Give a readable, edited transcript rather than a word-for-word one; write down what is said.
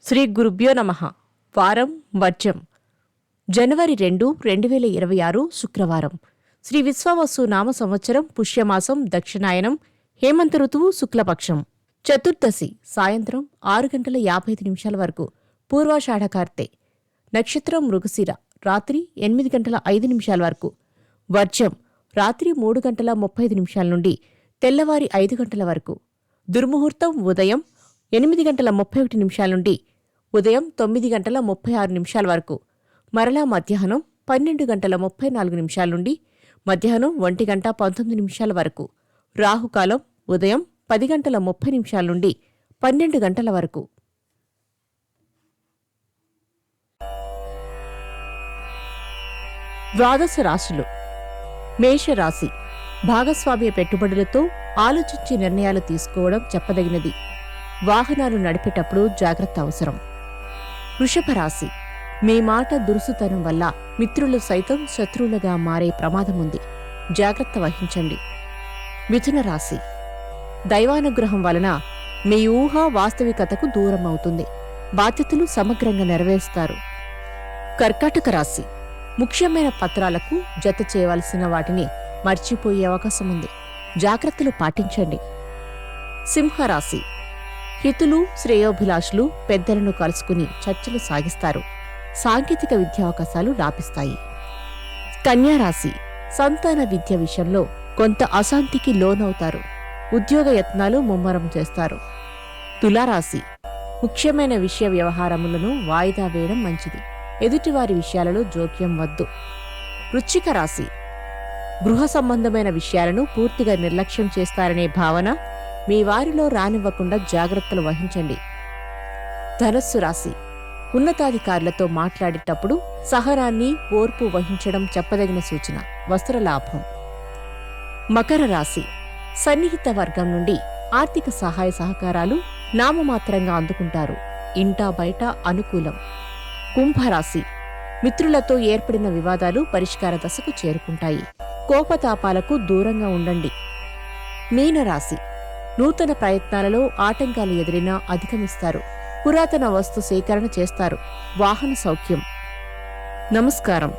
శ్రీ గురుభ్యో నమః. వారం వర్జం. జనవరి 2, 2026 శుక్రవారం. శ్రీ విశ్వావసు నామ సంవత్సరం పుష్యమాసం దక్షిణాయనం హేమంత ఋతువు శుక్లపక్షం. చతుర్దశి సాయంత్రం 6:55 వరకు పూర్వాషాఢకార్తె. నక్షత్రం మృగశిర రాత్రి 8:05 వరకు. వర్జం రాత్రి 3:35 నుండి తెల్లవారి 5 గంటల వరకు. దుర్ముహూర్తం ఉదయం 8:31 నుండి ఉదయం 9:36 వరకు. మరలా మధ్యాహ్నం 12:34 నుండి మధ్యాహ్నం 1:19 వరకు. రాహుకాలం ఉదయం 10:30 నుండి 12 గంటల వరకు. ద్వాదశ రాశులు. మేషరాశి. భాగస్వామ్య పెట్టుబడులతో ఆలోచించి నిర్ణయాలు తీసుకోవడం చెప్పదగినది. వాహనాలు నడిపేటప్పుడు జాగ్రత్త అవసరం. వృషభ రాశి. మీ మాట దురుసుతనం వల్ల మిత్రులు సైతం శత్రువులుగా మారే ప్రమాదముంది. జాగ్రత్త వహించండి. మిథున రాశి. దైవానుగ్రహం వలన మీ ఊహ వాస్తవికతకు దూరం అవుతుంది. బాధ్యతలు సమగ్రంగా నెరవేరుస్తారు. కర్కాటక రాశి. ముఖ్యమైన పత్రాలకు జత చేయవలసిన వాటిని మర్చిపోయే అవకాశం ఉంది. జాగ్రత్తలు పాటించండి. సింహరాశి. హితులు శ్రేయోభిలాషులు పెద్దలను కలుసుకుని చర్చలు సాగిస్తారు. సాంకేతిక విద్యావకాశాలు లాభిస్తాయి. కన్యారాశి. సంతాన విద్య విషయంలో కొంత అశాంతికి లోనవుతారు. ఉద్యోగ యత్నాలు ముమ్మరం చేస్తారు. తులారాశి. ముఖ్యమైన విషయ వ్యవహారములను వాయిదా వేయడం మంచిది. ఎదుటివారి విషయాలలో జోక్యం వద్దు. వృశ్చిక రాశి. గృహ సంబంధమైన విషయాలను పూర్తిగా నిర్లక్ష్యం చేస్తారనే భావన మీ వారిలో రానివ్వకుండా జాగ్రత్తలు వహించండి. ధనస్సు రాశి. ఉన్నతాధికారులతో మాట్లాడేటప్పుడు సహనాన్ని ఓర్పు వహించడం చెప్పదగిన సూచన. వస్త్రలాభం. మకర రాశి. సన్నిహిత వర్గం నుండి ఆర్థిక సహాయ సహకారాలు నామమాత్రంగా అందుకుంటారు. ఇంటా బయట అనుకూలం. కుంభరాశి. మిత్రులతో ఏర్పడిన వివాదాలు పరిష్కార దశకు చేరుకుంటాయి. కోపతాపాలకు దూరంగా ఉండండి. మీనరాశి. నూతన ప్రయత్నాలలో ఆటంకాలు ఎదురైనా అధిగమిస్తారు. పురాతన వస్తు సేకరణ చేస్తారు. వాహన సౌఖ్యం. నమస్కారం.